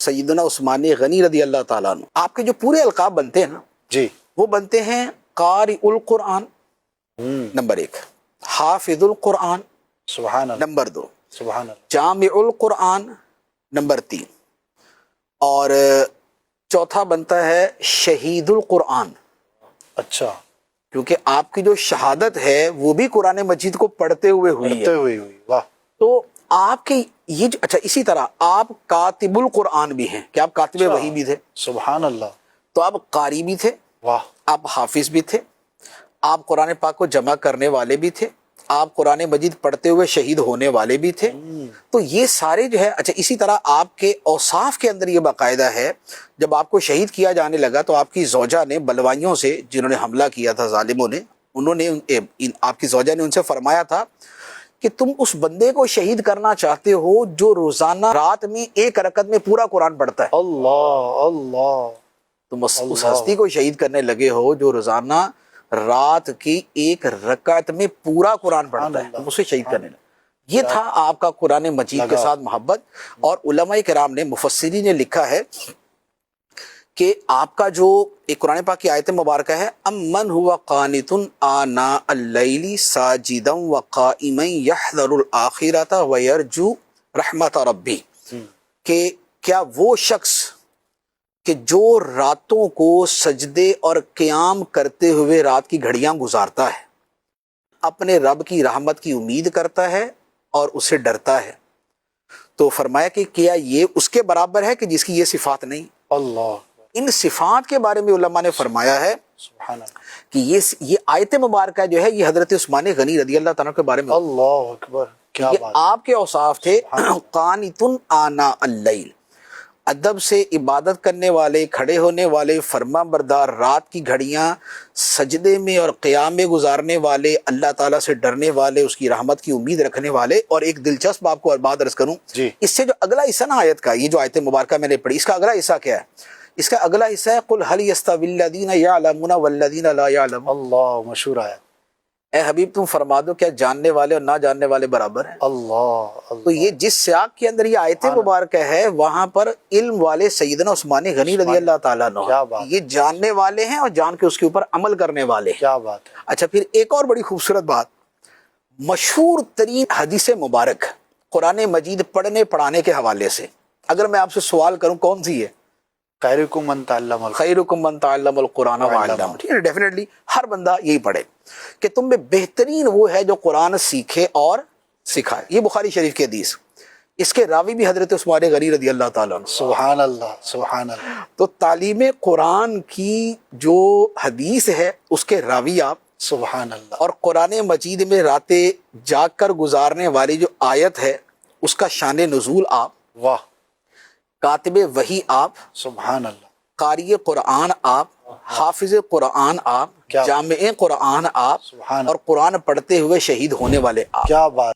سیدنا عثمان غنی رضی اللہ تعالیٰ عنہ، آپ کے جو پورے القاب بنتے ہیں نا جی، وہ بنتے ہیں قاری القرآن نمبر 1، حافظ القرآن سبحان اللہ، نمبر 2، سبحان اللہ، جامع القرآن نمبر 3، اور چوتھا بنتا ہے شہید القرآن، اچھا، کیونکہ آپ کی جو شہادت ہے وہ بھی قرآن مجید کو پڑھتے ہوئے ہوئی پڑھتے ہے۔ ہوئے ہوئی، واہ، تو آپ کے یہ جو اچھا، اسی طرح آپ کاتب القرآن بھی ہیں کہ آپ کاتب اچھا، وحی بھی تھے، سبحان اللہ، تو آپ قاری بھی تھے، واہ، آپ حافظ بھی تھے، آپ قرآن پاک کو جمع کرنے والے بھی تھے، آپ قرآن مجید پڑھتے ہوئے شہید ہونے والے بھی تھے۔ تو یہ سارے جو ہے اچھا، اسی طرح آپ کے اوصاف کے اندر یہ باقاعدہ ہے، جب آپ کو شہید کیا جانے لگا تو آپ کی زوجہ نے بلوائیوں سے، جنہوں نے حملہ کیا تھا ظالموں نے، انہوں نے آپ کی زوجہ نے ان سے فرمایا تھا کہ تم اس بندے کو شہید کرنا چاہتے ہو جو روزانہ رات میں 1 رکعت میں پورا قرآن پڑھتا ہے، اللہ اللہ، تم اس ہستی کو شہید کرنے لگے ہو جو روزانہ رات کی 1 رکعت میں پورا قرآن پڑھتا ہے، تم اسے شہید کرنے لگے۔ یہ تھا آپ کا قرآن مجید کے ساتھ محبت۔ اور علماء کرام نے، مفسرین نے لکھا ہے کہ آپ کا جو ایک قرآن پاک کی آیت مبارکہ ہے، امن ہوا قانت آناء اللیل ساجدا وقائما یحذر الآخرۃ ویرجو رحمت ربی، کہ کیا وہ شخص کہ جو راتوں کو سجدے اور قیام کرتے ہوئے رات کی گھڑیاں گزارتا ہے، اپنے رب کی رحمت کی امید کرتا ہے اور اسے ڈرتا ہے، تو فرمایا کہ کیا یہ اس کے برابر ہے کہ جس کی یہ صفات نہیں؟ اللہ، ان صفات کے بارے میں علماء نے فرمایا ہے سبحان اللہ، کہ یہ آیت مبارکہ جو ہے یہ حضرت عثمان غنی رضی اللہ تعالیٰ کے بارے میں، اللہ اکبر، کیا یہ بات، آپ کے اوصاف تھے، قانتن آناء اللیل، ادب سے عبادت کرنے والے، کھڑے ہونے والے، فرما بردار، رات کی گھڑیاں سجدے میں اور قیام میں گزارنے والے، اللہ تعالیٰ سے ڈرنے والے، اس کی رحمت کی امید رکھنے والے۔ اور ایک دلچسپ آپ کو بات عرض کروں، جی، اس سے جو اگلا حصہ نا آیت کا، یہ جو آیت مبارکہ میں نے پڑھی، اس کا اگلا حصہ کیا ہے؟ اس کا اگلا حصہ ہے قُلْ هَلْ يَسْتَوِي الَّذِينَ يَعْلَمُونَ وَالَّذِينَ لَا يَعْلَمُونَ، اللہ، مشہور آیا، اے حبیب تم فرما دو کیا جاننے والے اور نہ جاننے والے برابر ہیں؟ اللہ تو اللہ، یہ جس سیاق کے اندر یہ آیت مبارکہ ہے، وہاں پر علم والے سیدنا عثمان غنی رضی اللہ تعالیٰ کیا عنہ بات، یہ جاننے والے ہیں اور جان کے اس کے اوپر عمل کرنے والے ہیں۔ کیا بات ہے، اچھا، پھر ایک اور بڑی خوبصورت بات، مشہور ترین حدیث مبارک قرآن مجید پڑھنے پڑھانے کے حوالے سے اگر میں آپ سے سوال کروں کون سی ہے؟ خیرکم من تعلم القرآن، خیرکم من تعلم القرآن وعلمہ، ٹھیک ہے، ڈیفینیٹلی ہر بندہ یہی پڑھے کہ تم میں بہترین وہ ہے جو قرآن سیکھے اور سکھائے۔ یہ بخاری شریف کی حدیث، اس کے راوی بھی حضرت عثمان غنی رضی اللہ تعالیٰ عنہ۔ سبحان اللہ، سبحان اللہ، تو تعلیم قرآن کی جو حدیث ہے اس کے راوی آپ، سبحان اللہ، اور قرآن مجید میں راتیں جاگ کر گزارنے والی جو آیت ہے اس کا شان نزول آپ، واہ، کاتب وحی آپ، سبحان اللہ، قاری قرآن آپ، حافظ قرآن آپ، کیا جامع قرآن آپ، سبحان اور قرآن پڑھتے ہوئے شہید ہونے والے آپ۔ کیا بات